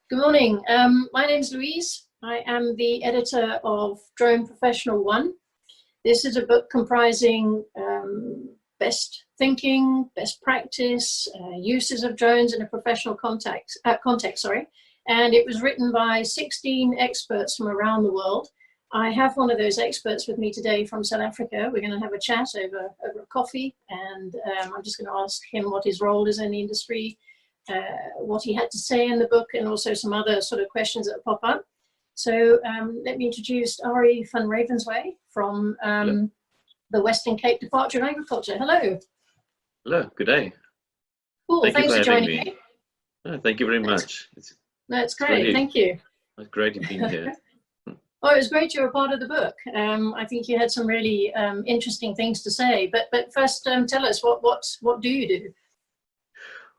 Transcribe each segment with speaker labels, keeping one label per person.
Speaker 1: Good morning. My name is Louise. I am the editor of Drone Professional 1. This is a book comprising best thinking, best practice, uses of drones in a professional context, and it was written by 16 experts from around the world. I have one of those experts with me today from South Africa. We're going to have a chat over a coffee, and I'm just going to ask him what his role is in the industry, what he had to say in the book, and also some other sort of questions that pop up. So let me introduce Arie van Ravenswaay from the Western Cape Department of Agriculture. Hello.
Speaker 2: Hello, good day.
Speaker 1: Cool, thanks for joining me.
Speaker 2: Thank you very much.
Speaker 1: That's great, really, thank you.
Speaker 2: It's great to be here.
Speaker 1: Oh, it was great you were part of the book. I think you had some really interesting things to say. But first, tell us, what do you do?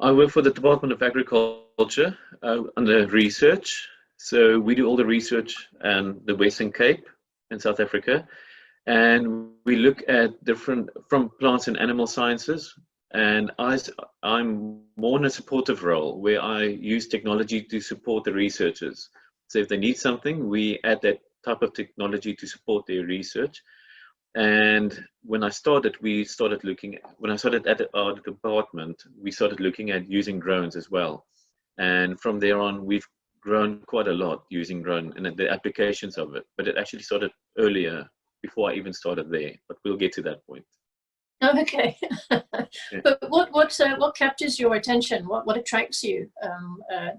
Speaker 2: I work for the Department of Agriculture under research. So we do all the research in the Western Cape in South Africa. And we look at from plants and animal sciences. And I'm more in a supportive role where I use technology to support the researchers. So if they need something, we add that type of technology to support their research. And when I started, when I started at our department, we started looking at using drones as well. And from there on, we've grown quite a lot using drone and the applications of it. But it actually started earlier, before I even started there. But we'll get to that point.
Speaker 1: Oh, okay. Yeah. But what captures your attention? What attracts you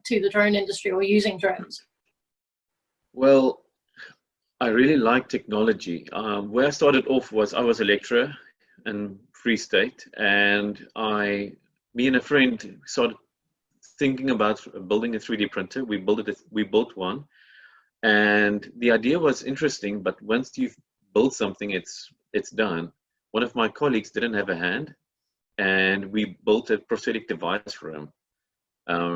Speaker 1: to the drone industry or using drones?
Speaker 2: Well, I really like technology. Where I started off was I was a lecturer in Free State, and me and a friend started thinking about building a 3D printer. We built one, and the idea was interesting. But once you've built something, it's done. One of my colleagues didn't have a hand, and we built a prosthetic device for him.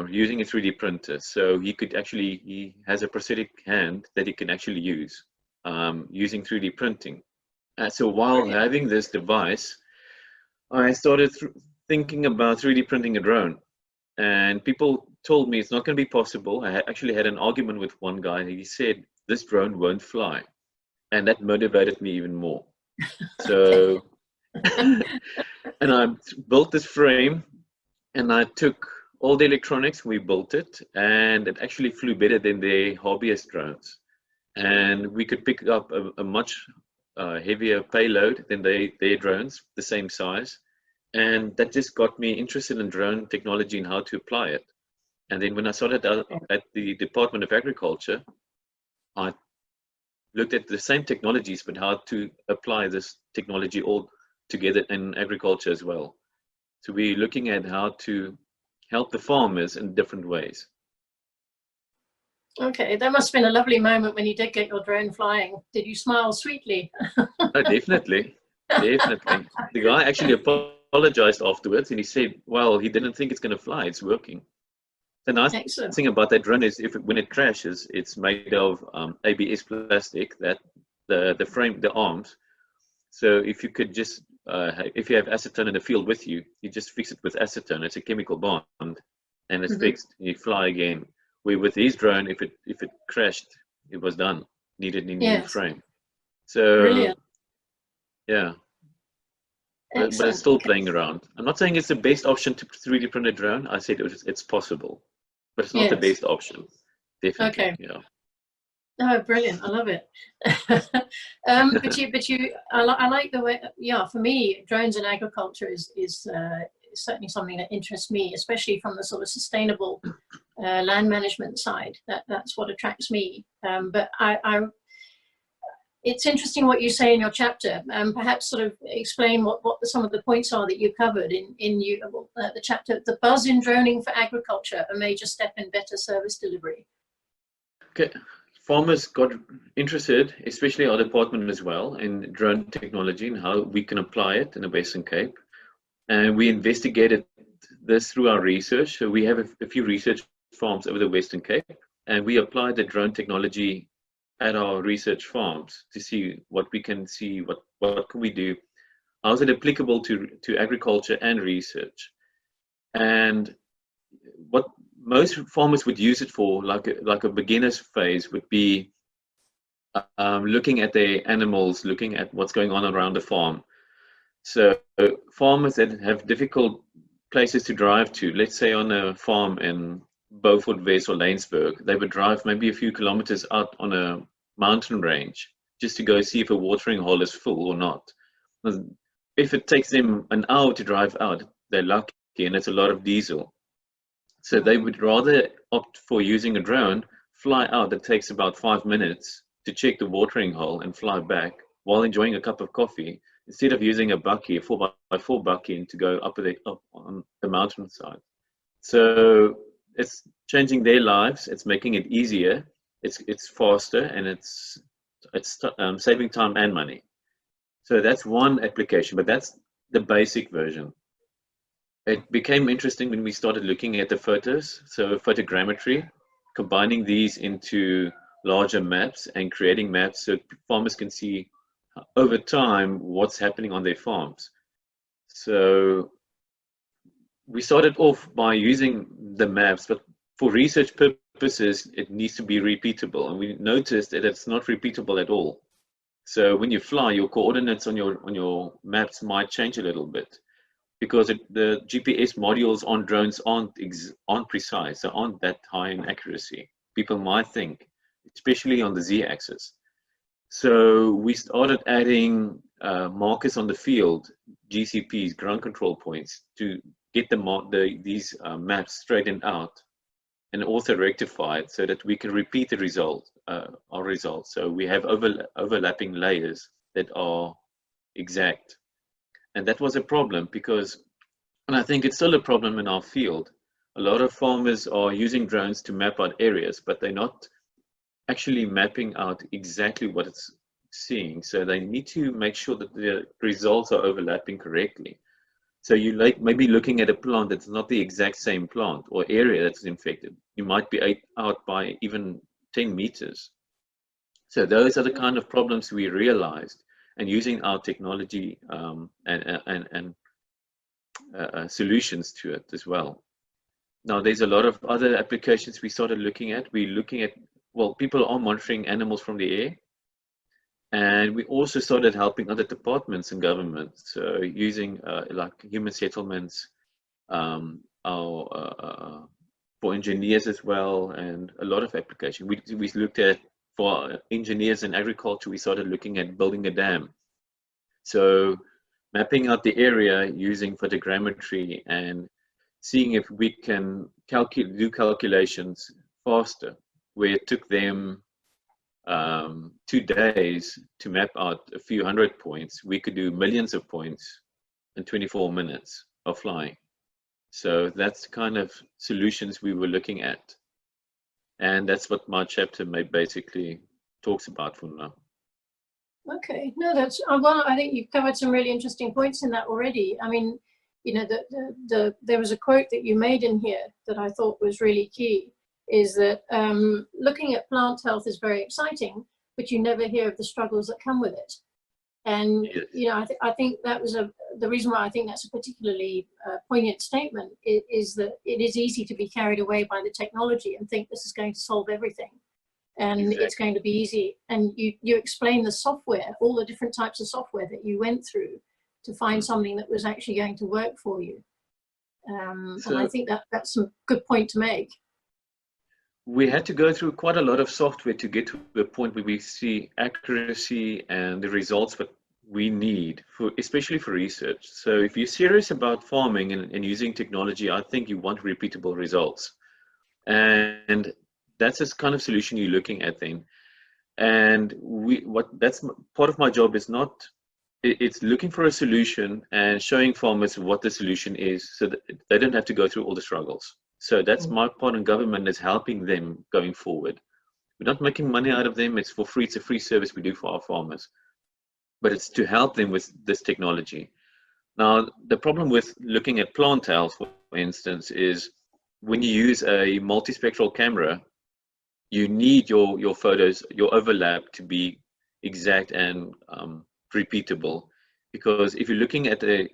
Speaker 2: Using a 3D printer, so he has a prosthetic hand that he can actually use using 3D printing. So while having this device, I started thinking about 3D printing a drone, and people told me it's not going to be possible. I actually had an argument with one guy. He said this drone won't fly, and that motivated me even more. So, and I built this frame, and I took all the electronics, we built it, and it actually flew better than the hobbyist drones. And we could pick up a much heavier payload than their drones, the same size. And that just got me interested in drone technology and how to apply it. And then when I started out at the Department of Agriculture, I looked at the same technologies, but how to apply this technology all together in agriculture as well. So we're looking at how to help the farmers in different ways.
Speaker 1: Okay, that must have been a lovely moment when you did get your drone flying. Did you smile sweetly?
Speaker 2: Oh, definitely. Definitely. The guy actually apologized afterwards, and he said, well, he didn't think it's going to fly. It's working. The nice thing about that drone is when it crashes, it's made of ABS plastic, that the frame, the arms. So if you could just, if you have acetone in the field with you, you just fix it with acetone. It's a chemical bond, and it's fixed. And you fly again. Where with his drone, if it crashed, it was done. Needed a new frame. So brilliant. Yeah. But it's still playing around. I'm not saying it's the best option to 3D print a drone. I said it's possible, but it's not the best option. Definitely.
Speaker 1: Okay.
Speaker 2: Yeah.
Speaker 1: Oh, brilliant! I love it. I like the way. Yeah, for me, drones in agriculture is certainly something that interests me, especially from the sort of sustainable land management side. That's what attracts me. But it's interesting what you say in your chapter. Perhaps sort of explain what some of the points are that you covered in the chapter. The buzz in droning for agriculture, a major step in better service delivery.
Speaker 2: Okay. Farmers got interested, especially our department as well, in drone technology and how we can apply it in the Western Cape. And we investigated this through our research. So we have a few research farms over the Western Cape, and we applied the drone technology at our research farms to see what we can see, what can we do, how is it applicable to agriculture and research. And what most farmers would use it for, like a beginner's phase would be looking at their animals, looking at what's going on around the farm. So farmers that have difficult places to drive to, let's say on a farm in Beaufort West or Laingsburg, they would drive maybe a few kilometers out on a mountain range just to go see if a watering hole is full or not. If it takes them an hour to drive out, they're lucky, and it's a lot of diesel. So they would rather opt for using a drone, fly out, that takes about 5 minutes to check the watering hole and fly back while enjoying a cup of coffee, instead of using a bakkie, a 4x4 bakkie, to go up on the mountainside. So it's changing their lives. It's making it easier. It's faster, and it's saving time and money. So that's one application, but that's the basic version. It became interesting when we started looking at the photos, so photogrammetry, combining these into larger maps and creating maps so farmers can see over time what's happening on their farms. So we started off by using the maps, but for research purposes, it needs to be repeatable. And we noticed that it's not repeatable at all. So when you fly, your coordinates on your maps might change a little bit, because the GPS modules on drones aren't precise, they aren't that high in accuracy. People might think, especially on the Z-axis. So we started adding markers on the field, GCPs, ground control points, to get these maps straightened out and also rectified, so that we can repeat our results. So we have overlapping layers that are exact. And that was a problem and I think it's still a problem in our field. A lot of farmers are using drones to map out areas, but they're not actually mapping out exactly what it's seeing. So they need to make sure that the results are overlapping correctly. So you maybe looking at a plant that's not the exact same plant or area that's infected. You might be out by even 10 meters. So those are the kind of problems we realized, and using our technology and solutions to it as well. Now, there's a lot of other applications we started looking at. We're looking at, well, people are monitoring animals from the air. And we also started helping other departments in government. So using like human settlements, for engineers as well, and a lot of applications. We looked at, for engineers in agriculture, we started looking at building a dam. So mapping out the area using photogrammetry and seeing if we can do calculations faster, where it took them 2 days to map out a few hundred points. We could do millions of points in 24 minutes of flying. So that's the kind of solutions we were looking at. And that's what my chapter basically talks about for now.
Speaker 1: Okay, no, that's well, I think you've covered some really interesting points in that already. I mean, you know, there was a quote that you made in here that I thought was really key, is that looking at plant health is very exciting, but you never hear of the struggles that come with it. And yes, you know, I think that was the reason why I think that's a particularly poignant statement is that it is easy to be carried away by the technology and think this is going to solve everything, and exactly, it's going to be easy. And you explain the software, all the different types of software that you went through to find something that was actually going to work for you. And I think that's a good point to make.
Speaker 2: We had to go through quite a lot of software to get to the point where we see accuracy and the results that we need, especially for research. So if you're serious about farming and using technology, I think you want repeatable results. And that's the kind of solution you're looking at then. And that's part of my job is it's looking for a solution and showing farmers what the solution is so that they don't have to go through all the struggles. So that's my part in government, is helping them going forward. We're not making money out of them. It's for free. It's a free service we do for our farmers. But it's to help them with this technology. Now, the problem with looking at plant health, for instance, is when you use a multispectral camera, you need your photos, your overlap to be exact and repeatable. Because if you're looking at a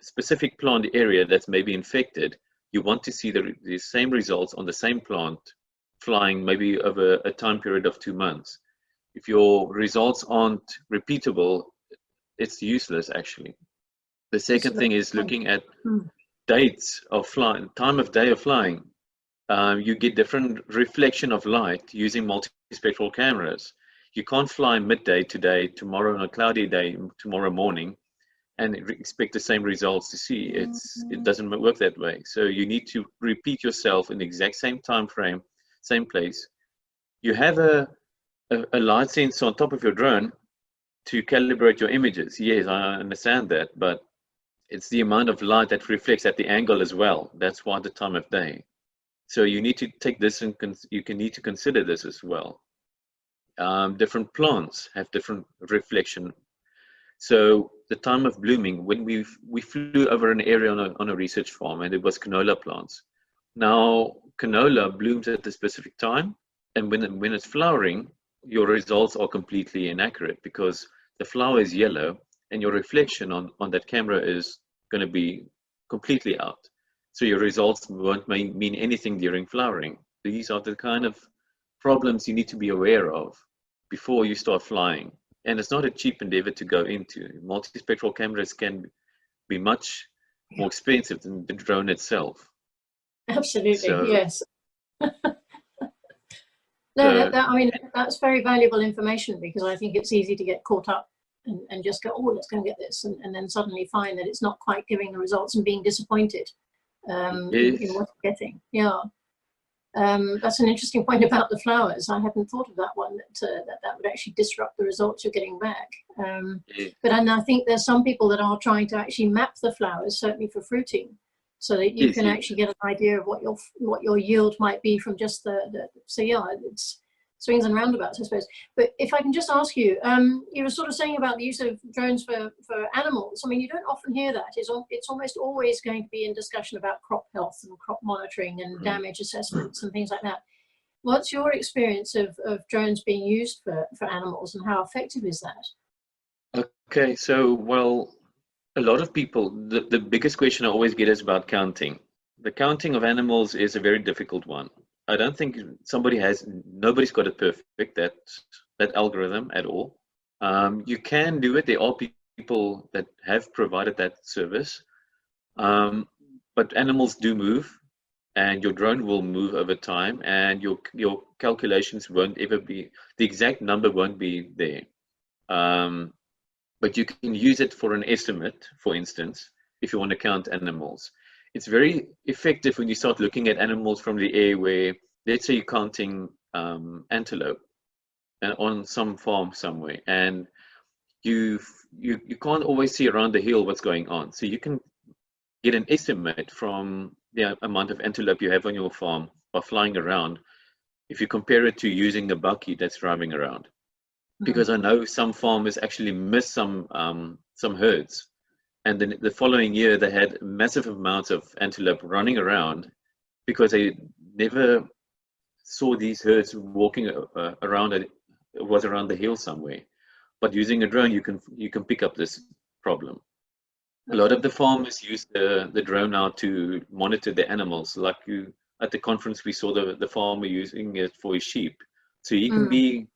Speaker 2: specific plant area that's maybe infected, you want to see the same results on the same plant flying maybe over a time period of 2 months. If your results aren't repeatable, it's useless actually. The second thing is looking at dates of flying, time of day of flying. You get different reflection of light using multispectral cameras. You can't fly midday today, tomorrow on a cloudy day, tomorrow morning, and expect the same results to see. It doesn't work that way. So you need to repeat yourself in the exact same time frame, same place. You have a light sensor on top of your drone to calibrate your images. Yes, I understand that, but it's the amount of light that reflects at the angle as well. That's why the time of day. So you need to take this and you can need to consider this as well. Different plants have different reflection. So the time of blooming, when we flew over an area on a research farm, and it was canola plants. Now canola blooms at a specific time, and when it's flowering, your results are completely inaccurate because the flower is yellow and your reflection on that camera is going to be completely out. So your results won't mean anything during flowering. These are the kind of problems you need to be aware of before you start flying. And it's not a cheap endeavor to go into. Multispectral cameras can be much more expensive than the drone itself.
Speaker 1: Absolutely,
Speaker 2: so,
Speaker 1: yes. No, I mean, that's very valuable information, because I think it's easy to get caught up and just go, oh, let's go and get this, and then suddenly find that it's not quite giving the results and being disappointed in what you're getting. Yeah. That's an interesting point about the flowers. I hadn't thought of that one, that would actually disrupt the results you're getting back. But I think there's some people that are trying to actually map the flowers, certainly for fruiting, so that you can actually get an idea of what your yield might be from just so yeah, it's swings and roundabouts, I suppose. But if I can just ask you, you were sort of saying about the use of drones for animals. I mean, you don't often hear that. It's almost always going to be in discussion about crop health and crop monitoring and damage assessments and things like that. What's your experience of drones being used for animals, and how effective is that?
Speaker 2: Okay, so, well, a lot of people, the biggest question I always get is about counting. The counting of animals is a very difficult one. I don't think nobody's got it perfect, that algorithm at all. You can do it. There are people that have provided that service. But animals do move, and your drone will move over time, and your calculations won't ever be, the exact number won't be there. But you can use it for an estimate, for instance, if you want to count animals. It's very effective when you start looking at animals from the air, where, let's say, you're counting antelope on some farm somewhere, and you can't always see around the hill what's going on. So you can get an estimate from the amount of antelope you have on your farm by flying around, if you compare it to using a bucky that's driving around. Because I know some farmers actually miss some herds, and then the following year they had massive amounts of antelope running around because they never saw these herds walking around. It was around the hill somewhere. But using a drone, you can pick up this problem. A lot of the farmers use the drone now to monitor the animals. Like at the conference, we saw the farmer using it for his sheep. So you can be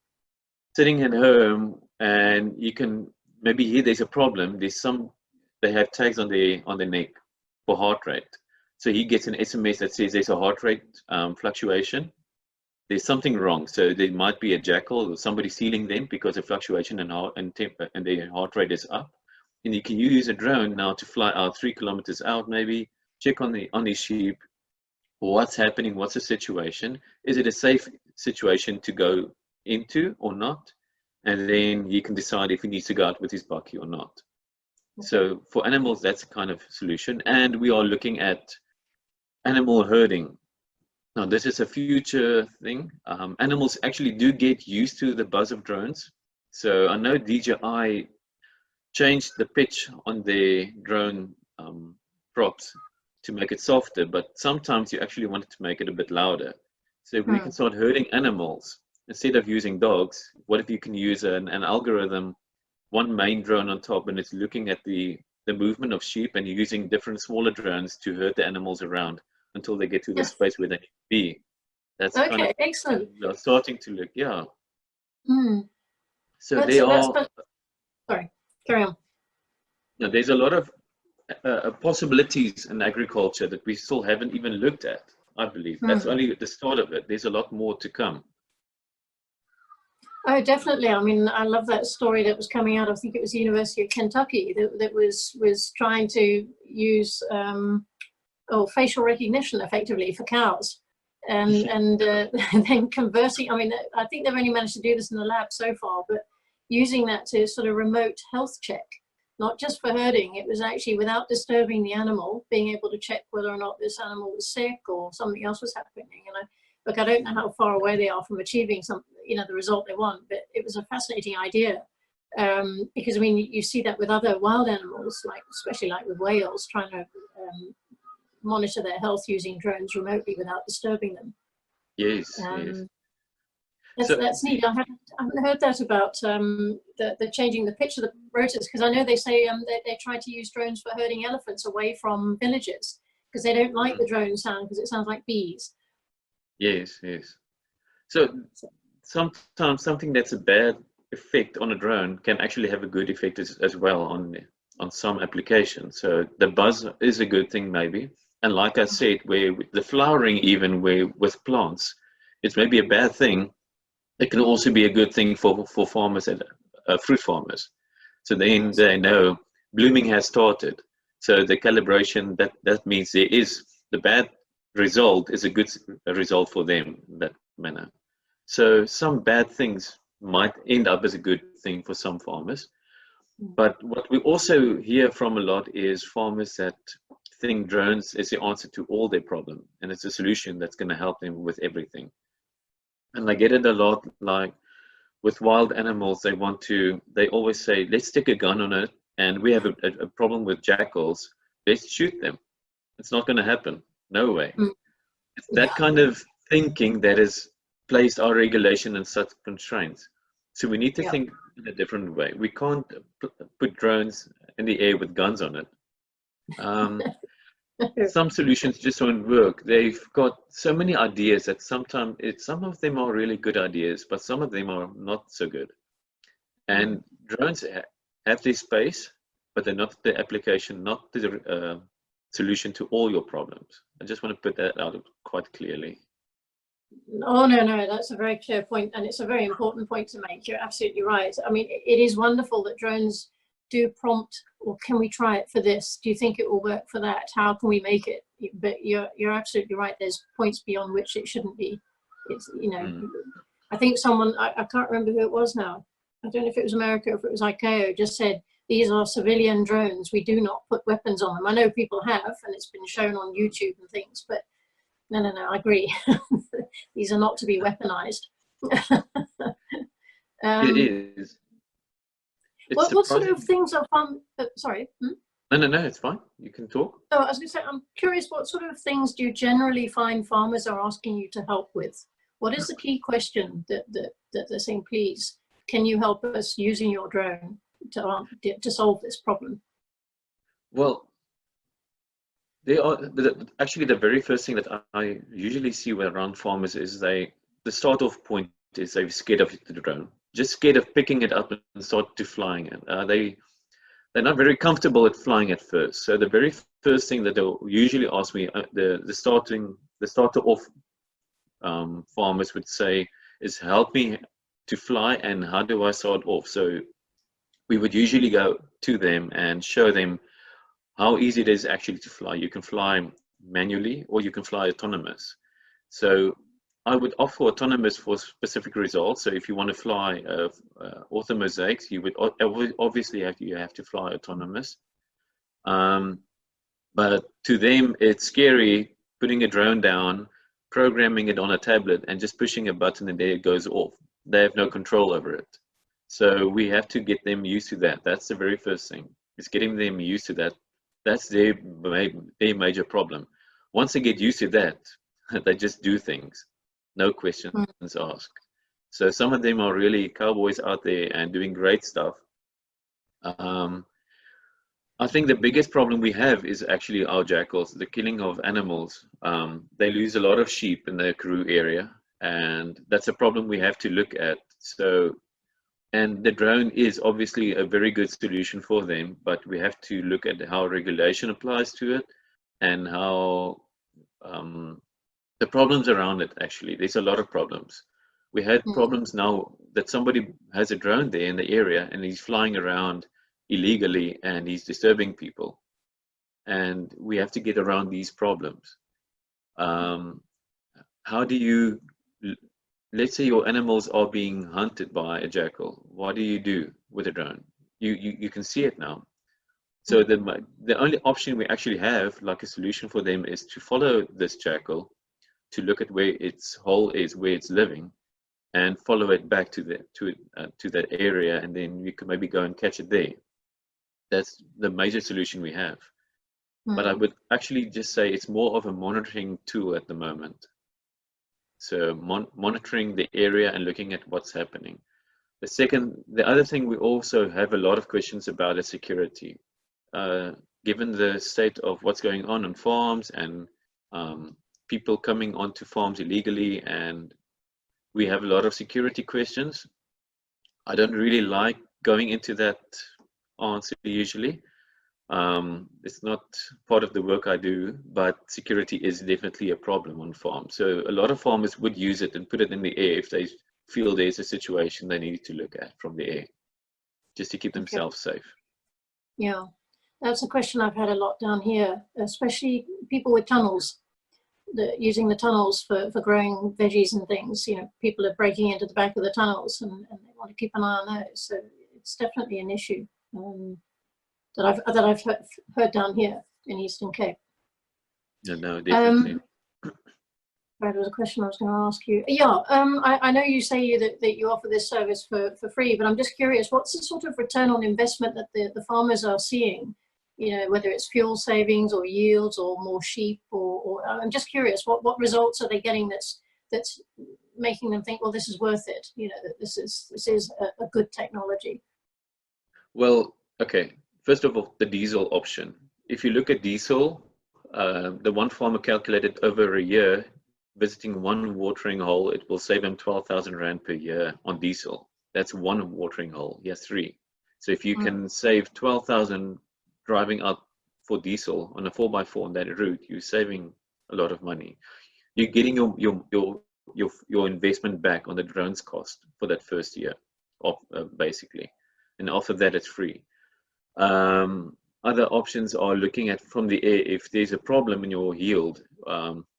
Speaker 2: sitting at home, and you can maybe hear there's a problem. They have tags on their neck for heart rate. So he gets an SMS that says there's a heart rate fluctuation. There's something wrong. So there might be a jackal or somebody stealing them because the fluctuation and their heart rate is up. And you can use a drone now to fly out 3 kilometers out, maybe check on these sheep. What's happening? What's the situation? Is it a safe situation to go into or not? And then he can decide if he needs to go out with his bucky or not. So for animals, that's a kind of solution. And we are looking at animal herding. Now, this is a future thing. Animals actually do get used to the buzz of drones. So I know DJI changed the pitch on their drone props to make it softer, but sometimes you actually want it to make it a bit louder. So if we can start herding animals, instead of using dogs, what if you can use an algorithm, one main drone on top, and it's looking at the movement of sheep and using different smaller drones to herd the animals around until they get to the
Speaker 1: Yes.
Speaker 2: space where they need to be. That's kind of
Speaker 1: Okay, excellent.
Speaker 2: starting to look, yeah.
Speaker 1: Hmm.
Speaker 2: So there are,
Speaker 1: sorry, carry on.
Speaker 2: you know, there's a lot of possibilities in agriculture that we still haven't even looked at, I believe. That's only the start of it. There's a lot more to come.
Speaker 1: Oh, definitely. I mean, I love that story that was coming out. I think it was the University of Kentucky that was trying to use facial recognition effectively for cows, and then converting. I mean, I think they've only managed to do this in the lab so far, but using that to sort of remote health check, not just for herding. It was actually without disturbing the animal, being able to check whether or not this animal was sick or something else was happening. And look, I don't know how far away they are from achieving the result they want, but it was a fascinating idea. Because I mean, you see that with other wild animals, like especially like with whales, trying to monitor their health using drones remotely without disturbing them.
Speaker 2: Yes, yes.
Speaker 1: That's neat. I haven't heard that about the changing the pitch of the rotors, because I know they say they try to use drones for herding elephants away from villages because they don't like the drone sound because it sounds like bees.
Speaker 2: Yes, yes. So sometimes something that's a bad effect on a drone can actually have a good effect as well on some applications. So the buzz is a good thing maybe. And like I said, where with the flowering, even where with plants, it's maybe a bad thing. It can also be a good thing for farmers and fruit farmers. So then they know blooming has started. So the calibration, that means there is the bad result is a good result for them in that manner. So some bad things might end up as a good thing for some farmers. But what we also hear from a lot is farmers that think drones is the answer to all their problems, and it's a solution that's going to help them with everything. And I get it a lot, like with wild animals, they always say, let's stick a gun on it, and we have a problem with jackals, let's shoot them. It's not going to happen. No way. It's that kind of thinking that has placed our regulation in such constraints. So we need to think in a different way. We can't put drones in the air with guns on it. Some solutions just won't work. They've got so many ideas that sometimes some of them are really good ideas, but some of them are not so good. And drones have their space, but they're not the application, not the solution to all your problems. I just want to put that out quite clearly.
Speaker 1: Oh, no, that's a very clear point, and it's a very important point to make. You're absolutely right. I mean, it is wonderful that drones do prompt, or can we try it for this? Do you think it will work for that? How can we make it? But you're absolutely right. There's points beyond which it shouldn't be. It's, I think someone, I can't remember who it was now. I don't know if it was America or if it was ICAO, just said, these are civilian drones. We do not put weapons on them. I know people have, and it's been shown on YouTube and things, but no, I agree. These are not to be weaponized.
Speaker 2: It is.
Speaker 1: What sort of things are fun? Sorry.
Speaker 2: No, it's fine. You can talk.
Speaker 1: Oh, I was going to say, I'm curious, what sort of things do you generally find farmers are asking you to help with? What is the key question that they're saying, please, can you help us using your drone to solve this problem?
Speaker 2: Well, they are actually the very first thing that I usually see around farmers is the start off point is they're scared of the drone, just scared of picking it up and start to flying it. They're not very comfortable at flying at first. So the very first thing that they'll usually ask me, the starter off farmers would say is, help me to fly, and how do I start off? So we would usually go to them and show them how easy it is actually to fly. You can fly manually or you can fly autonomous. So I would offer autonomous for specific results. So if you want to fly orthomosaics, you would obviously have to fly autonomous. But to them, it's scary putting a drone down, programming it on a tablet, and just pushing a button and there it goes off. They have no control over it. So we have to get them used to that. That's the very first thing. It's getting them used to that. That's their major problem. Once they get used to that, they just do things, no questions asked. So some of them are really cowboys out there and doing great stuff. I think the biggest problem we have is actually our jackals, the killing of animals. They lose a lot of sheep in the Karoo area, and that's a problem we have to look at. So, and the drone is obviously a very good solution for them, but we have to look at how regulation applies to it and how the problems around it. Actually, there's a lot of problems. We had problems now that somebody has a drone there in the area and he's flying around illegally and he's disturbing people, and we have to get around these problems. How do you, let's say your animals are being hunted by a jackal, what do you do with a drone? You can see it now. So the only option we actually have, like a solution for them, is to follow this jackal, to look at where its hole is, where it's living, and follow it back to that area, and then we can maybe go and catch it there. That's the major solution we have. But I would actually just say it's more of a monitoring tool at the moment. So monitoring the area and looking at what's happening. The other thing we also have a lot of questions about is security. Given the state of what's going on farms and people coming onto farms illegally, and we have a lot of security questions. I don't really like going into that answer usually. It's not part of the work I do, but security is definitely a problem on farms. So a lot of farmers would use it and put it in the air if they feel there's a situation they need to look at from the air, just to keep themselves safe.
Speaker 1: Yeah, that's a question I've had a lot down here, especially people with tunnels, using the tunnels for growing veggies and things. You know, people are breaking into the back of the tunnels and they want to keep an eye on those. So it's definitely an issue that I've heard down here in Eastern Cape.
Speaker 2: No, definitely.
Speaker 1: There was a question I was going to ask you. Yeah, I know you say that you offer this service for free, but I'm just curious, what's the sort of return on investment that the farmers are seeing? You know, whether it's fuel savings or yields or more sheep, or I'm just curious, what results are they getting that's making them think, well, this is worth it? You know, that this is a good technology.
Speaker 2: Well, okay. First of all, the diesel option. If you look at diesel, the one farmer calculated over a year, visiting one watering hole, it will save him 12,000 Rand per year on diesel. That's one watering hole. He has 3. So if you can save 12,000 driving out for diesel on a 4x4 on that route, you're saving a lot of money. You're getting your investment back on the drone's cost for that first year, basically. And after that, it's free. Other options are looking at from the air, if there's a problem in your yield,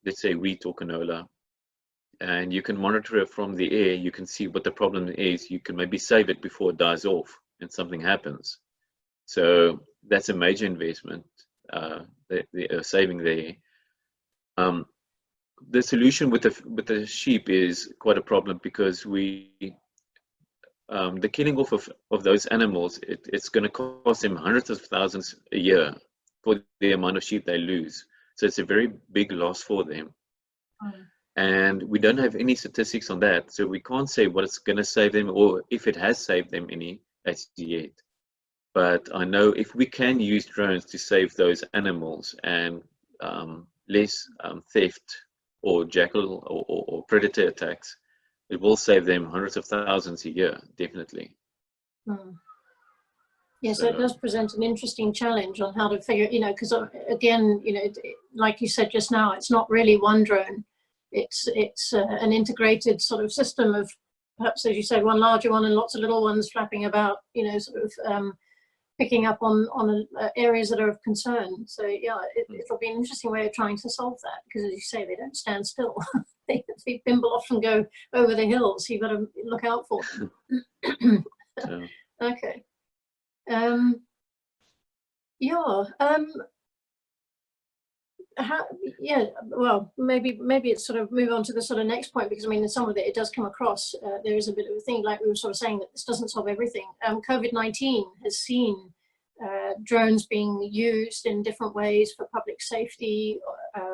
Speaker 2: let's say wheat or canola, and you can monitor it from the air, you can see what the problem is, you can maybe save it before it dies off and something happens. So that's a major investment, the saving there. The solution with the sheep is quite a problem, because the killing off of those animals, it's going to cost them hundreds of thousands a year for the amount of sheep they lose. So it's a very big loss for them. And we don't have any statistics on that, so we can't say what it's going to save them or if it has saved them any as yet. But I know if we can use drones to save those animals and less theft or jackal or predator attacks, it will save them hundreds of thousands a year, definitely.
Speaker 1: Yes, so it does present an interesting challenge on how to figure, you know, because again, you know, like you said just now, it's not really one drone. It's an integrated sort of system of, perhaps as you said, one larger one and lots of little ones flapping about, you know, sort of picking up on areas that are of concern. So yeah, it'll be an interesting way of trying to solve that, because as you say, they don't stand still. they bimble off and go over the hills. You've got to look out for them. Okay. Well, maybe it's sort of move on to the sort of next point, because I mean, in some of it does come across, there is a bit of a thing, like we were sort of saying, that this doesn't solve everything. COVID-19 has seen drones being used in different ways for public safety,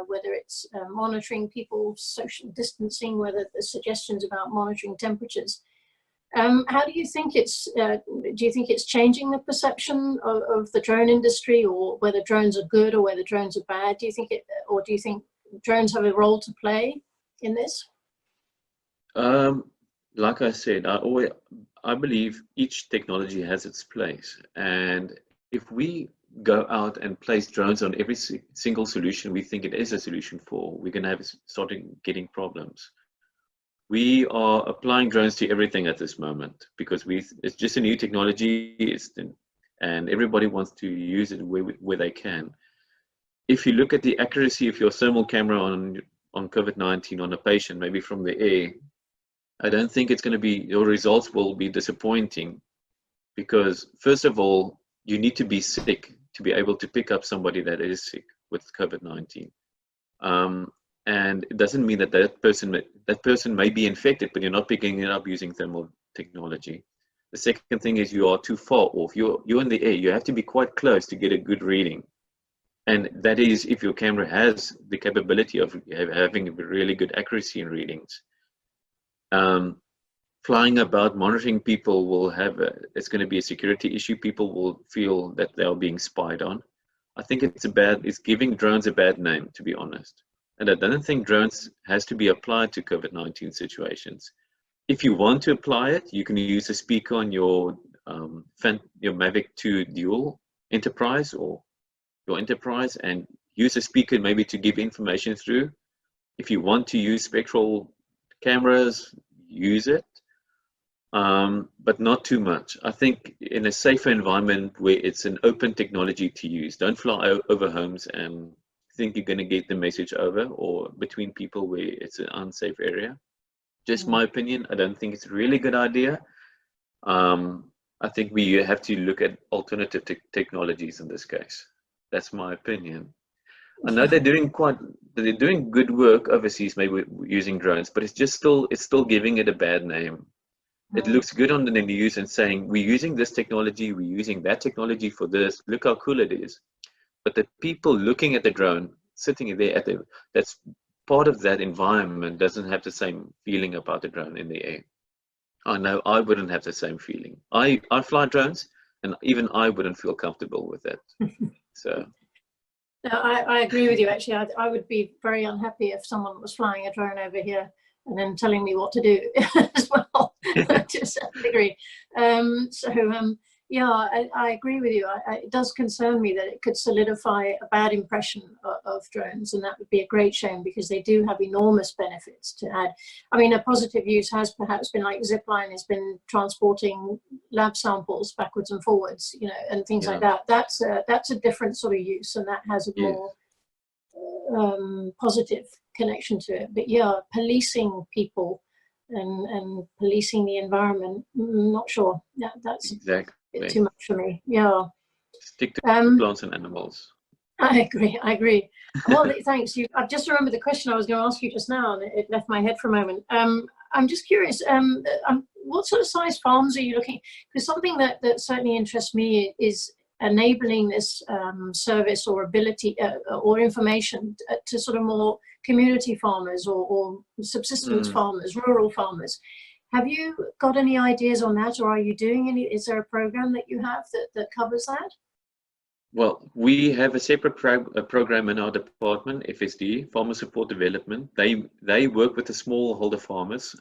Speaker 1: whether it's monitoring people's social distancing, whether there's suggestions about monitoring temperatures. How do you think do you think it's changing the perception of the drone industry, or whether drones are good or whether drones are bad? Do you think do you think drones have a role to play in this?
Speaker 2: Like I said, I believe each technology has its place, and if we go out and place drones on every single solution we think it is a solution for, we're going to have starting getting problems. We are applying drones to everything at this moment because it's just a new technology, and everybody wants to use it where they can. If you look at the accuracy of your thermal camera on COVID-19 on a patient, maybe from the air, I don't think it's going to be, your results will be disappointing, because first of all, you need to be sick to be able to pick up somebody that is sick with COVID-19. And it doesn't mean that that person may be infected, but you're not picking it up using thermal technology. The second thing is you are too far off. You're in the air. You have to be quite close to get a good reading. And that is if your camera has the capability of having really good accuracy in readings. Flying about, monitoring people will it's going to be a security issue. People will feel that they are being spied on. I think it's giving drones a bad name, to be honest. And I don't think drones has to be applied to COVID-19 situations. If you want to apply it, you can use a speaker on your Mavic 2 Dual Enterprise or your Enterprise, and use a speaker maybe to give information through. If you want to use spectral cameras, use it, but not too much. I think in a safer environment where it's an open technology to use, don't fly over homes and think you're going to get the message over, or between people where it's an unsafe area. Just my opinion. I don't think it's a really good idea. I think we have to look at alternative technologies in this case. That's my opinion. I know they're doing good work overseas, maybe using drones, but it's still giving it a bad name. It looks good on the news and saying we're using this technology, we're using that technology for this. Look how cool it is. But the people looking at the drone, sitting there that's part of that environment, doesn't have the same feeling about the drone in the air. I know I wouldn't have the same feeling. I fly drones, and even I wouldn't feel comfortable with that. So.
Speaker 1: No, I agree with you. Actually, I would be very unhappy if someone was flying a drone over here and then telling me what to do as well, to a certain degree. Yeah, I agree with you. It does concern me that it could solidify a bad impression of drones, and that would be a great shame, because they do have enormous benefits to add. I mean, a positive use has perhaps been like Zipline has been transporting lab samples backwards and forwards, and things like that. That's a different sort of use, and that has a more positive connection to it. But yeah, policing people and policing the environment, not sure. Yeah, that's
Speaker 2: exactly
Speaker 1: too much for me. Yeah.
Speaker 2: Stick to plants and animals.
Speaker 1: I agree. Well, thanks. I've just remembered the question I was going to ask you just now, and it left my head for a moment. I'm just curious, what sort of size farms are you looking? Because something that certainly interests me is enabling this service or ability or information to sort of more community farmers or subsistence farmers, rural farmers. Have you got any ideas on that, or are you doing any? Is there a program that you have that covers that?
Speaker 2: Well, we have a separate program in our department, FSD, Farmer Support Development. They work with the smallholder farmers,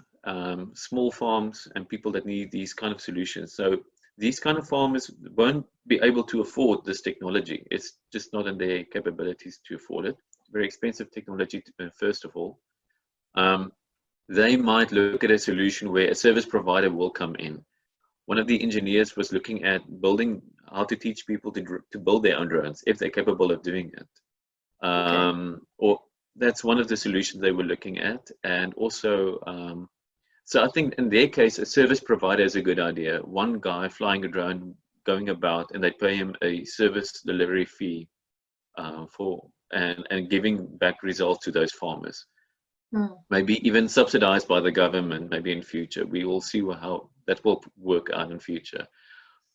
Speaker 2: small farms, and people that need these kind of solutions. So these kind of farmers won't be able to afford this technology. It's just not in their capabilities to afford it. Very expensive technology, first of all. They might look at a solution where a service provider will come in. One of the engineers was looking at how to teach people to build their own drones if they're capable of doing it. Or that's one of the solutions they were looking at. And also, so I think in their case, a service provider is a good idea. One guy flying a drone, going about, and they pay him a service delivery fee and giving back results to those farmers. Maybe even subsidized by the government, maybe in future. We will see how that will work out in future.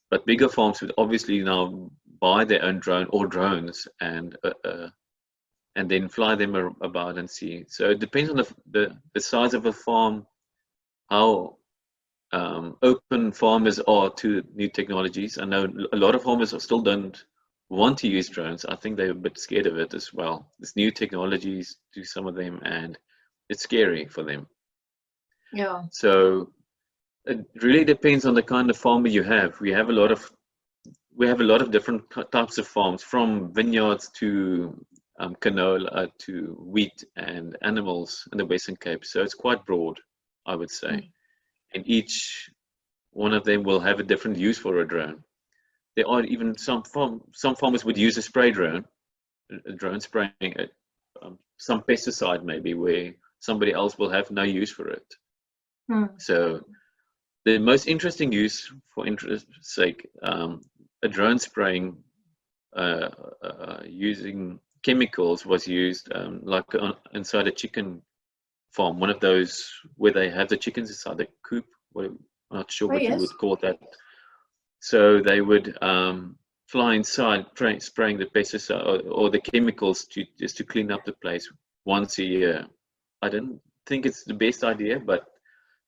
Speaker 2: But bigger farms would obviously now buy their own drone or drones and then fly them about and see. So it depends on the size of a farm, how open farmers are to new technologies. I know a lot of farmers still don't want to use drones. I think they're a bit scared of it as well. There's new technologies to some of them, and it's scary for them.
Speaker 1: Yeah.
Speaker 2: So it really depends on the kind of farmer you have. We have a lot of different types of farms, from vineyards to canola to wheat and animals in the Western Cape. So it's quite broad, I would say. And each one of them will have a different use for a drone. There are even some farmers would use a spray drone, a drone spraying some pesticide maybe, where somebody else will have no use for it. So the most interesting use, for interest's sake, a drone spraying using chemicals was used like inside a chicken farm, one of those where they have the chickens inside the coop. I'm not sure what you would call that. So they would fly inside, spraying the pesticide or the chemicals just to clean up the place once a year. I don't think it's the best idea, but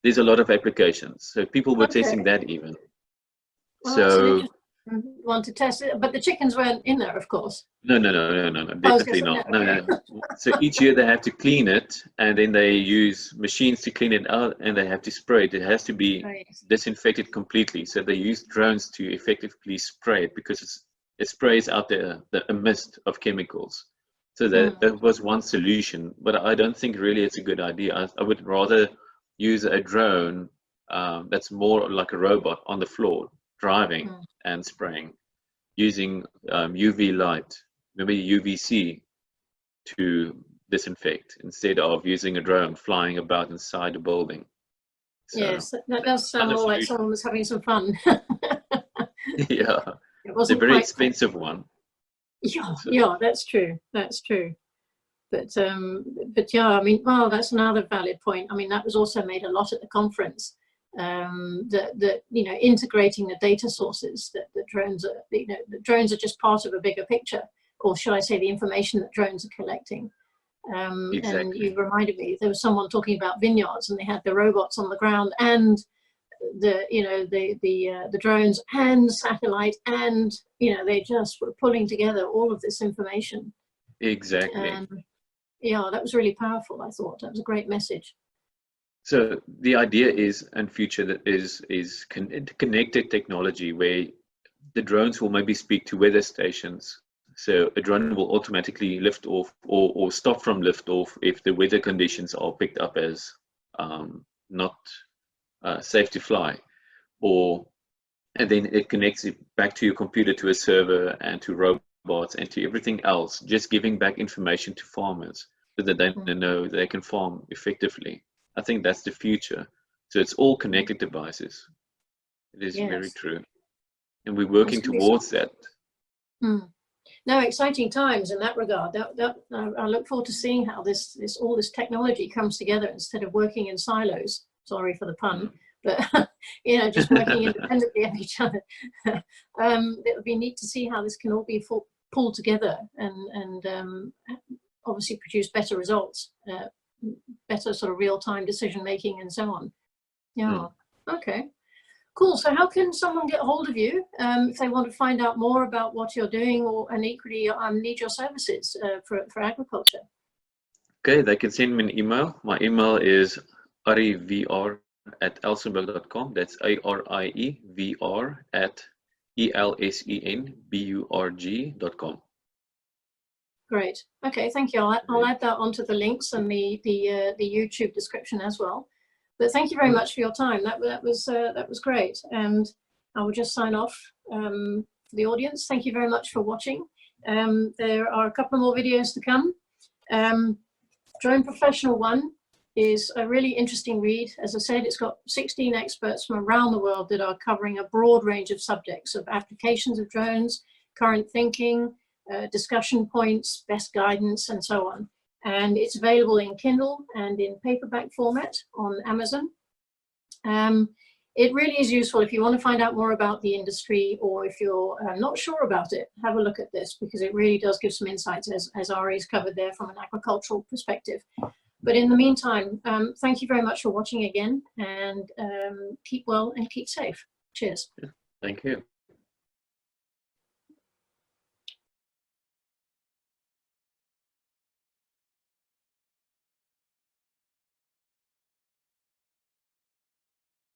Speaker 2: there's a lot of applications. So people were testing that even.
Speaker 1: Well,
Speaker 2: so
Speaker 1: want to test it, but the chickens weren't in there, of course.
Speaker 2: No, definitely not. No. So each year they have to clean it, and then they use machines to clean it out, and they have to spray it. It has to be disinfected completely. So they use drones to effectively spray it, because it sprays out a mist of chemicals. So that was one solution, but I don't think really it's a good idea. I would rather use a drone that's more like a robot on the floor, driving and spraying, using UV light, maybe UVC, to disinfect, instead of using a drone flying about inside a building. So,
Speaker 1: yes, that does sound more like someone was having some fun.
Speaker 2: Yeah,
Speaker 1: it wasn't
Speaker 2: a very expensive one.
Speaker 1: Yeah, that's true. That's true. But yeah, I mean, well, that's another valid point. I mean, that was also made a lot at the conference. That integrating the data sources, that drones are, the drones are just part of a bigger picture, or should I say, the information that drones are collecting.
Speaker 2: Exactly.
Speaker 1: And you reminded me, there was someone talking about vineyards, and they had the robots on the ground, and the drones and satellite, and they just were pulling together all of this information.
Speaker 2: Exactly.
Speaker 1: Yeah, that was really powerful. I thought that was a great message.
Speaker 2: So the idea is, and future, that is connected technology, where the drones will maybe speak to weather stations. So a drone will automatically lift off or stop from lift off if the weather conditions are picked up as not safe to fly, and then it connects it back to your computer, to a server, and to robots, and to everything else, just giving back information to farmers so that they know they can farm effectively. I think that's the future. So it's all connected devices. It is very true. And we're working towards that.
Speaker 1: No, exciting times in that regard. I look forward to seeing how all this technology comes together instead of working in silos. Sorry for the pun, but just working independently of each other. It would be neat to see how this can all be pulled together and obviously produce better results. Better sort of real-time decision making and so on. Okay, cool. So how can someone get hold of you if they want to find out more about what you're doing, and equally need your services for agriculture?
Speaker 2: Okay, they can send me an email. My email is arievr@elsenburg.com. That's ARIEVR@ELSENBURG.com.
Speaker 1: Great. Okay, thank you. I'll add that onto the links and the YouTube description as well. But thank you very much for your time. That was great. And I will just sign off for the audience. Thank you very much for watching. There are a couple more videos to come. Drone Professional 1 is a really interesting read. As I said, it's got 16 experts from around the world that are covering a broad range of subjects, of applications of drones, current thinking, discussion points, best guidance, and so on. And it's available in Kindle and in paperback format on Amazon. It really is useful if you want to find out more about the industry, or if you're not sure about it, have a look at this, because it really does give some insights, as Arie's covered there, from an agricultural perspective. But in the meantime, thank you very much for watching again, and keep well and keep safe. Cheers.
Speaker 2: Thank you.